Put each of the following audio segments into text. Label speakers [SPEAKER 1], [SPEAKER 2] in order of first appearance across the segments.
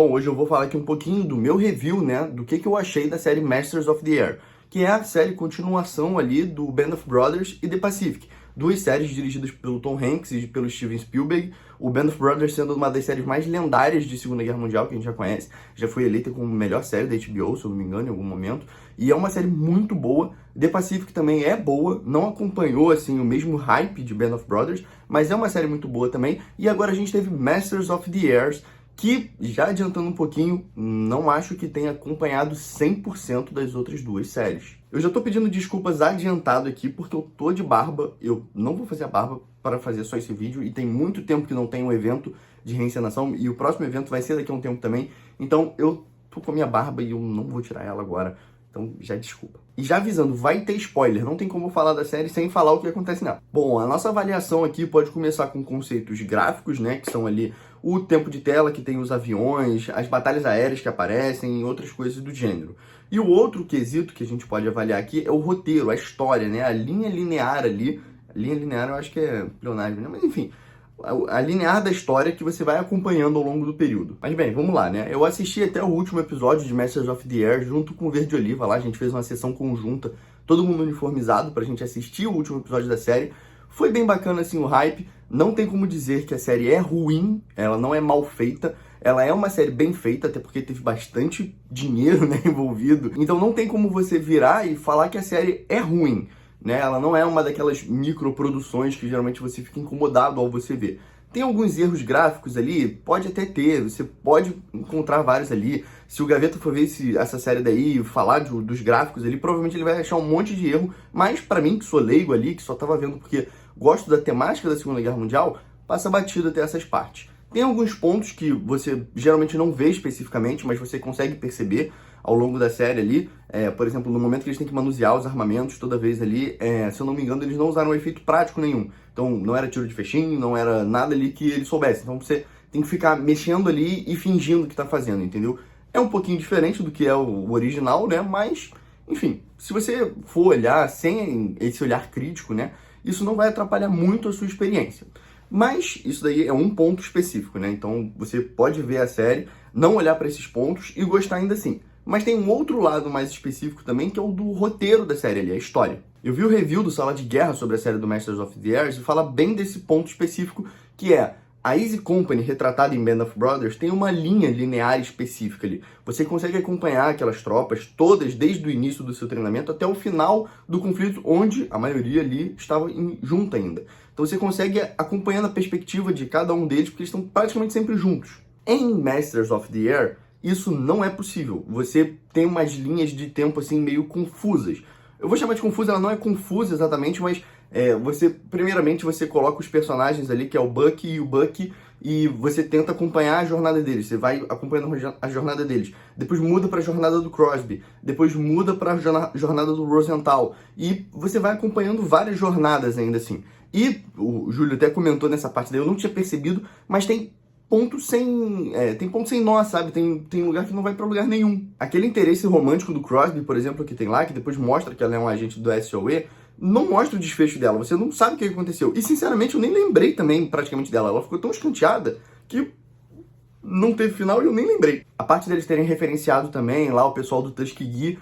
[SPEAKER 1] Bom, hoje eu vou falar aqui um pouquinho do meu review, né, do que eu achei da série Masters of the Air, que é a série continuação ali do Band of Brothers e The Pacific, duas séries dirigidas pelo Tom Hanks e pelo Steven Spielberg, o Band of Brothers sendo uma das séries mais lendárias de Segunda Guerra Mundial que a gente já conhece, já foi eleita como a melhor série da HBO, se eu não me engano, em algum momento, e é uma série muito boa. The Pacific também é boa, não acompanhou, assim, o mesmo hype de Band of Brothers, mas é uma série muito boa também, e agora a gente teve Masters of the Air, que, já adiantando um pouquinho, não acho que tenha acompanhado 100% das outras duas séries. Eu já tô pedindo desculpas adiantado aqui, porque eu tô de barba, eu não vou fazer a barba para fazer só esse vídeo, e tem muito tempo que não tem um evento de reencenação, e o próximo evento vai ser daqui a um tempo também, então eu tô com a minha barba e eu não vou tirar ela agora, então já desculpa. E já avisando, vai ter spoiler, não tem como falar da série sem falar o que acontece nela. Bom, a nossa avaliação aqui pode começar com conceitos gráficos, né, que são ali o tempo de tela que tem os aviões, as batalhas aéreas que aparecem e outras coisas do gênero. E o outro quesito que a gente pode avaliar aqui é o roteiro, a história, né, a linha linear ali. A linha linear eu acho que é pleonasmo, né, mas enfim, a linear da história que você vai acompanhando ao longo do período. Mas bem, vamos lá, né? Eu assisti até o último episódio de Masters of the Air junto com o Verde Oliva lá, a gente fez uma sessão conjunta, todo mundo uniformizado pra gente assistir o último episódio da série. Foi bem bacana, assim, o hype. Não tem como dizer que a série é ruim, ela não é mal feita. Ela é uma série bem feita, até porque teve bastante dinheiro, né, envolvido. Então não tem como você virar e falar que a série é ruim, né? Ela não é uma daquelas microproduções que geralmente você fica incomodado ao você ver. Tem alguns erros gráficos ali? Pode até ter, você pode encontrar vários ali. Se o Gaveta for ver essa série daí e falar dos gráficos ali, provavelmente ele vai achar um monte de erro, mas pra mim, que sou leigo ali, que só tava vendo porque gosto da temática da Segunda Guerra Mundial, passa batido até essas partes. Tem alguns pontos que você geralmente não vê especificamente, mas você consegue perceber ao longo da série ali. Por exemplo, no momento que eles têm que manusear os armamentos toda vez ali, se eu não me engano, eles não usaram efeito prático nenhum. Então, não era tiro de fechinho, não era nada ali que eles soubessem. Então, você tem que ficar mexendo ali e fingindo que tá fazendo, entendeu? É um pouquinho diferente do que é o original, né? Mas, enfim, se você for olhar sem esse olhar crítico, né? Isso não vai atrapalhar muito a sua experiência. Mas isso daí é um ponto específico, né? Então você pode ver a série, não olhar para esses pontos e gostar ainda assim. Mas tem um outro lado mais específico também, que é o do roteiro da série ali, a história. Eu vi o review do Sala de Guerra sobre a série do Masters of the Air e fala bem desse ponto específico, que é a Easy Company, retratada em Band of Brothers, tem uma linha linear específica ali. Você consegue acompanhar aquelas tropas todas, desde o início do seu treinamento até o final do conflito, onde a maioria ali estava junta ainda. Então você consegue acompanhando a perspectiva de cada um deles, porque eles estão praticamente sempre juntos. Em Masters of the Air, isso não é possível. Você tem umas linhas de tempo assim meio confusas. Eu vou chamar de confusa, ela não é confusa exatamente, mas primeiramente você coloca os personagens ali, que é o Bucky e o Bucky, e você tenta acompanhar a jornada deles, você vai acompanhando a jornada deles. Depois muda para a jornada do Crosby, depois muda para a jornada do Rosenthal, e você vai acompanhando várias jornadas ainda assim. E o Júlio até comentou nessa parte daí, eu não tinha percebido, mas tem ponto sem nó, sabe? Tem lugar que não vai pra lugar nenhum. Aquele interesse romântico do Crosby, por exemplo, que tem lá, que depois mostra que ela é um agente do SOE, não mostra o desfecho dela, você não sabe o que aconteceu. E, sinceramente, eu nem lembrei também, praticamente, dela. Ela ficou tão escanteada que não teve final e eu nem lembrei. A parte deles terem referenciado também lá o pessoal do Tuskegee,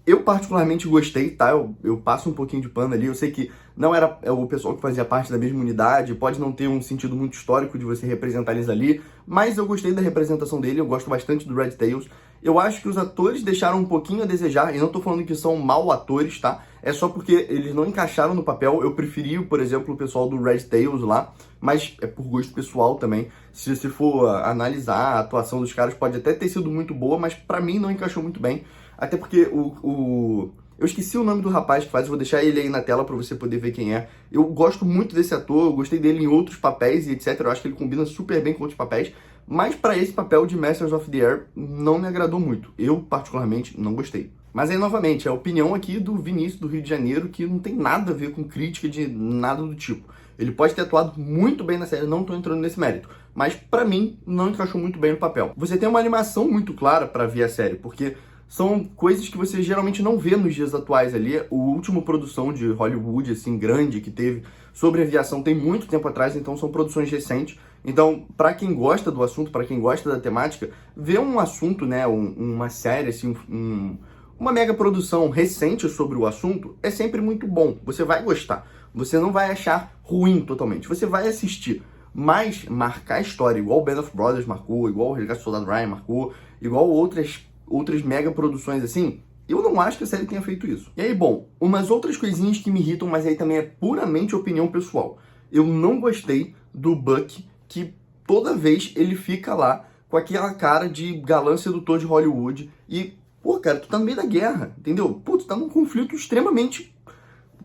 [SPEAKER 1] eu particularmente gostei, tá? Eu passo um pouquinho de pano ali, eu sei que não era o pessoal que fazia parte da mesma unidade, pode não ter um sentido muito histórico de você representar eles ali, mas eu gostei da representação dele, eu gosto bastante do Red Tails. Eu acho que os atores deixaram um pouquinho a desejar, e não tô falando que são mau atores, tá? É só porque eles não encaixaram no papel. Eu preferi, por exemplo, o pessoal do Red Tails lá, mas é por gosto pessoal também. Se você for analisar a atuação dos caras, pode até ter sido muito boa, mas pra mim não encaixou muito bem. Até porque eu esqueci o nome do rapaz que faz, eu vou deixar ele aí na tela pra você poder ver quem é. Eu gosto muito desse ator, eu gostei dele em outros papéis e etc. Eu acho que ele combina super bem com outros papéis. Mas pra esse papel de Masters of the Air, não me agradou muito. Eu, particularmente, não gostei. Mas aí, novamente, é a opinião aqui do Vinícius, do Rio de Janeiro, que não tem nada a ver com crítica de nada do tipo. Ele pode ter atuado muito bem na série, não tô entrando nesse mérito. Mas, pra mim, não encaixou muito bem no papel. Você tem uma animação muito clara pra ver a série, porque são coisas que você geralmente não vê nos dias atuais ali. A última produção de Hollywood, assim, grande, que teve sobre aviação tem muito tempo atrás, então são produções recentes Então, para quem gosta do assunto, para quem gosta da temática, ver um assunto, né, uma série, assim, uma mega produção recente sobre o assunto é sempre muito bom. Você vai gostar. Você não vai achar ruim totalmente. Você vai assistir. Mas marcar a história, igual o Band of Brothers marcou, igual o Resgate do Soldado Ryan marcou, igual outras mega produções assim, eu não acho que a série tenha feito isso. E aí, bom, umas outras coisinhas que me irritam, mas aí também é puramente opinião pessoal. Eu não gostei do Buck, que toda vez ele fica lá com aquela cara de galã sedutor de Hollywood e, pô, cara, tu tá no meio da guerra, entendeu? Pô, tu tá num conflito extremamente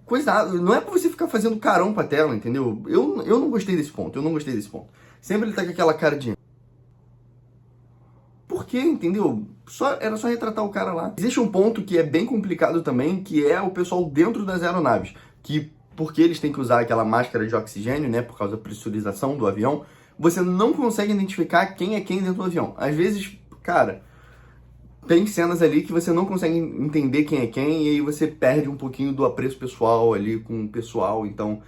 [SPEAKER 1] coisado. Não é pra você ficar fazendo carão pra tela, entendeu? Eu não gostei desse ponto, eu não gostei desse ponto. Sempre ele tá com aquela cara de... Por quê, entendeu? Era só retratar o cara lá. Existe um ponto que é bem complicado também, que é o pessoal dentro das aeronaves. Que, porque eles têm que usar aquela máscara de oxigênio, né, por causa da pressurização do avião, você não consegue identificar quem é quem dentro do avião. Às vezes, cara, tem cenas ali que você não consegue entender quem é quem, e aí você perde um pouquinho do apreço pessoal ali com o pessoal, então...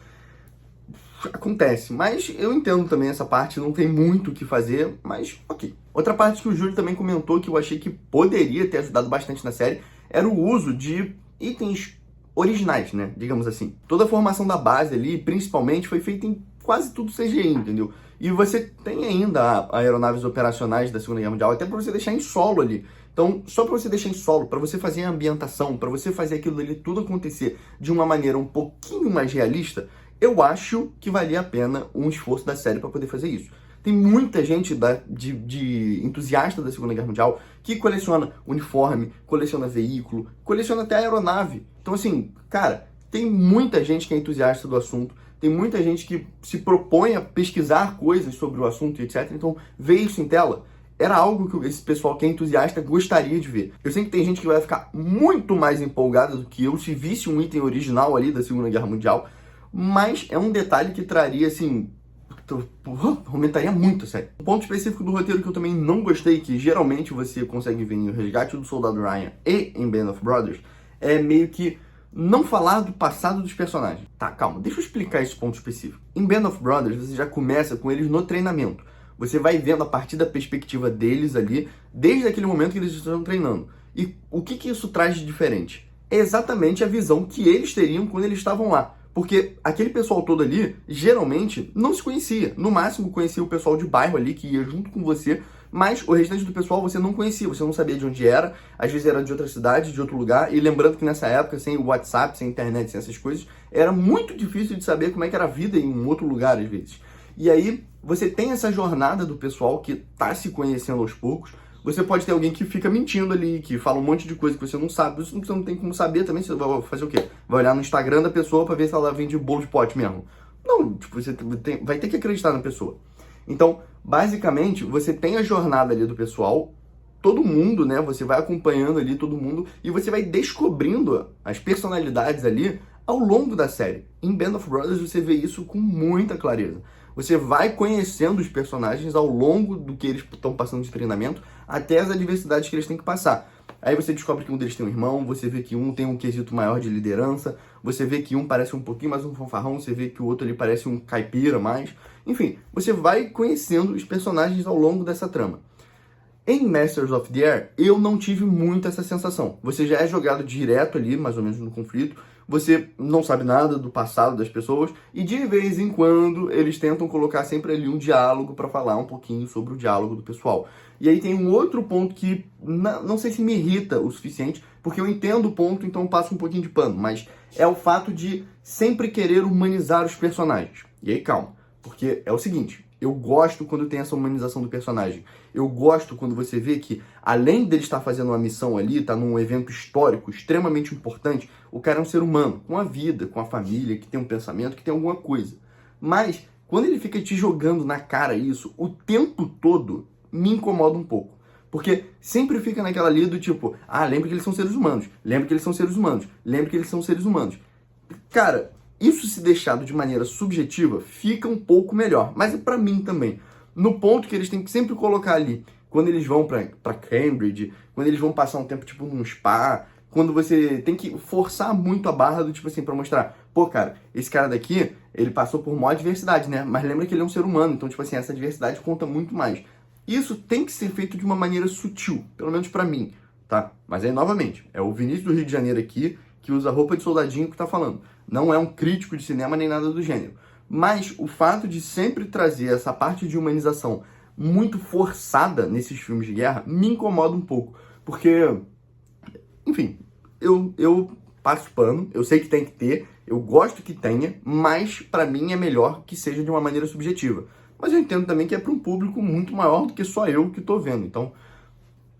[SPEAKER 1] Acontece, mas eu entendo também essa parte, não tem muito o que fazer, mas ok. Outra parte que o Júlio também comentou que eu achei que poderia ter ajudado bastante na série era o uso de itens originais, né, digamos assim. Toda a formação da base ali, principalmente, foi feita em quase tudo CGI, entendeu? E você tem ainda aeronaves operacionais da Segunda Guerra Mundial, até para você deixar em solo ali. Então, só para você deixar em solo, para você fazer a ambientação, para você fazer aquilo ali tudo acontecer de uma maneira um pouquinho mais realista, eu acho que valia a pena um esforço da série para poder fazer isso. Tem muita gente de entusiasta da Segunda Guerra Mundial que coleciona uniforme, coleciona veículo, coleciona até aeronave. Então, assim, cara, tem muita gente que é entusiasta do assunto, tem muita gente que se propõe a pesquisar coisas sobre o assunto e etc. Então, ver isso em tela era algo que esse pessoal que é entusiasta gostaria de ver. Eu sei que tem gente que vai ficar muito mais empolgada do que eu se visse um item original ali da Segunda Guerra Mundial, mas é um detalhe que traria, assim, aumentaria muito, sério. Um ponto específico do roteiro que eu também não gostei, que geralmente você consegue ver em O Resgate do Soldado Ryan e em Band of Brothers, é meio que não falar do passado dos personagens. Tá, calma, deixa eu explicar esse ponto específico. Em Band of Brothers, você já começa com eles no treinamento. Você vai vendo a partir da perspectiva deles ali, desde aquele momento que eles estão treinando. E o que isso traz de diferente? É exatamente a visão que eles teriam quando eles estavam lá. Porque aquele pessoal todo ali, geralmente, não se conhecia. No máximo, conhecia o pessoal de bairro ali, que ia junto com você, mas o restante do pessoal você não conhecia, você não sabia de onde era, às vezes era de outra cidade, de outro lugar, e lembrando que nessa época, sem o WhatsApp, sem internet, sem essas coisas, era muito difícil de saber como é que era a vida em um outro lugar, às vezes. E aí, você tem essa jornada do pessoal que tá se conhecendo aos poucos. Você pode ter alguém que fica mentindo ali, que fala um monte de coisa que você não sabe. Você não tem como saber também. Você vai fazer o quê? Vai olhar no Instagram da pessoa pra ver se ela vende bolo de pote mesmo. Não, tipo, você vai ter que acreditar na pessoa. Então, basicamente, você tem a jornada ali do pessoal, todo mundo, né? Você vai acompanhando ali todo mundo e você vai descobrindo as personalidades ali ao longo da série. Em Band of Brothers você vê isso com muita clareza. Você vai conhecendo os personagens ao longo do que eles estão passando de treinamento, até as adversidades que eles têm que passar. Aí você descobre que um deles tem um irmão, você vê que um tem um quesito maior de liderança, você vê que um parece um pouquinho mais um fanfarrão, você vê que o outro ali parece um caipira mais. Enfim, você vai conhecendo os personagens ao longo dessa trama. Em Masters of the Air, eu não tive muito essa sensação. Você já é jogado direto ali, mais ou menos no conflito, você não sabe nada do passado das pessoas, e de vez em quando eles tentam colocar sempre ali um diálogo para falar um pouquinho sobre o diálogo do pessoal. E aí tem um outro ponto que não sei se me irrita o suficiente, porque eu entendo o ponto, então passo um pouquinho de pano, mas é o fato de sempre querer humanizar os personagens. E aí calma, porque é o seguinte... Eu gosto quando tem essa humanização do personagem. Eu gosto quando você vê que, além dele estar fazendo uma missão ali, tá num evento histórico extremamente importante, o cara é um ser humano, com a vida, com a família, que tem um pensamento, que tem alguma coisa. Mas, quando ele fica te jogando na cara isso, o tempo todo, me incomoda um pouco. Porque sempre fica naquela linha do tipo, lembra que eles são seres humanos, lembra que eles são seres humanos, lembra que eles são seres humanos. Cara... Isso se deixado de maneira subjetiva fica um pouco melhor, mas é pra mim também. No ponto que eles têm que sempre colocar ali, quando eles vão pra Cambridge, quando eles vão passar um tempo tipo num spa, quando você tem que forçar muito a barra do tipo assim, pra mostrar, pô, cara, esse cara daqui, ele passou por maior diversidade, né? Mas lembra que ele é um ser humano, então, tipo assim, essa diversidade conta muito mais. Isso tem que ser feito de uma maneira sutil, pelo menos pra mim, tá? Mas aí, novamente, é o Vinícius do Rio de Janeiro aqui, que usa roupa de soldadinho que tá falando. Não é um crítico de cinema nem nada do gênero. Mas o fato de sempre trazer essa parte de humanização muito forçada nesses filmes de guerra me incomoda um pouco. Porque, enfim, eu passo pano, eu sei que tem que ter, eu gosto que tenha, mas pra mim é melhor que seja de uma maneira subjetiva. Mas eu entendo também que é para um público muito maior do que só eu que tô vendo. Então,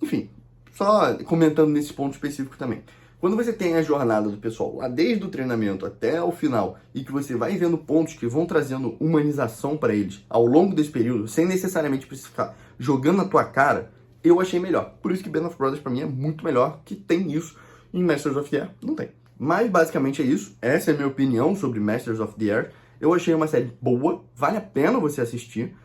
[SPEAKER 1] enfim, só comentando nesse ponto específico também. Quando você tem a jornada do pessoal lá desde o treinamento até o final e que você vai vendo pontos que vão trazendo humanização para eles ao longo desse período, sem necessariamente precisar ficar jogando na tua cara, eu achei melhor. Por isso que Band of Brothers para mim é muito melhor, que tem isso, em Masters of the Air não tem. Mas basicamente é isso, essa é a minha opinião sobre Masters of the Air. Eu achei uma série boa, vale a pena você assistir.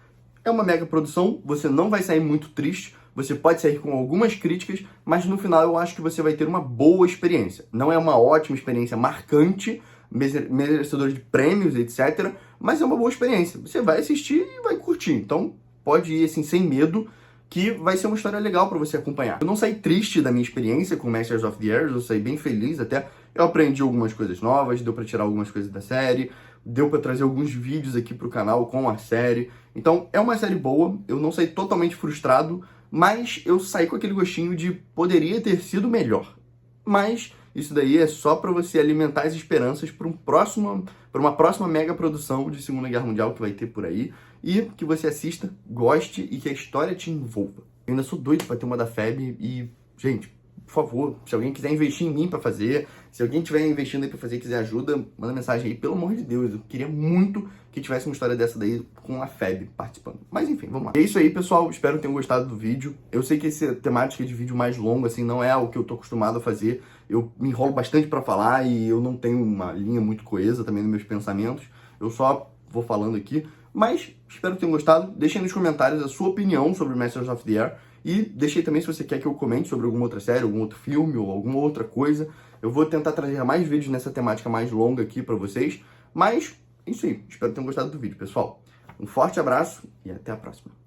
[SPEAKER 1] É uma mega produção, você não vai sair muito triste, você pode sair com algumas críticas, mas no final eu acho que você vai ter uma boa experiência. Não é uma ótima experiência marcante, merecedora de prêmios, etc. Mas é uma boa experiência. Você vai assistir e vai curtir. Então pode ir assim sem medo, que vai ser uma história legal para você acompanhar. Eu não saí triste da minha experiência com Masters of the Air, eu saí bem feliz até. Eu aprendi algumas coisas novas, deu para tirar algumas coisas da série, deu para trazer alguns vídeos aqui pro canal com a série. Então é uma série boa, eu não saí totalmente frustrado, mas eu saí com aquele gostinho de poderia ter sido melhor. Mas isso daí é só para você alimentar as esperanças para uma próxima mega produção de Segunda Guerra Mundial que vai ter por aí e que você assista, goste e que a história te envolva. Eu ainda sou doido para ter uma da FEB e, gente, por favor, se alguém quiser investir em mim para fazer, se alguém estiver investindo aí para fazer e quiser ajuda, manda mensagem aí, pelo amor de Deus. Eu queria muito que tivesse uma história dessa daí com a FEB participando. Mas enfim, vamos lá. É isso aí, pessoal. Espero que tenham gostado do vídeo. Eu sei que essa temática de vídeo mais longo, assim, não é o que eu tô acostumado a fazer. Eu me enrolo bastante para falar e eu não tenho uma linha muito coesa também nos meus pensamentos. Eu só vou falando aqui. Mas espero que tenham gostado. Deixem nos comentários a sua opinião sobre Masters of the Air. E deixei também se você quer que eu comente sobre alguma outra série, algum outro filme ou alguma outra coisa. Eu vou tentar trazer mais vídeos nessa temática mais longa aqui pra vocês. Mas, isso aí. Espero que tenham gostado do vídeo, pessoal. Um forte abraço e até a próxima.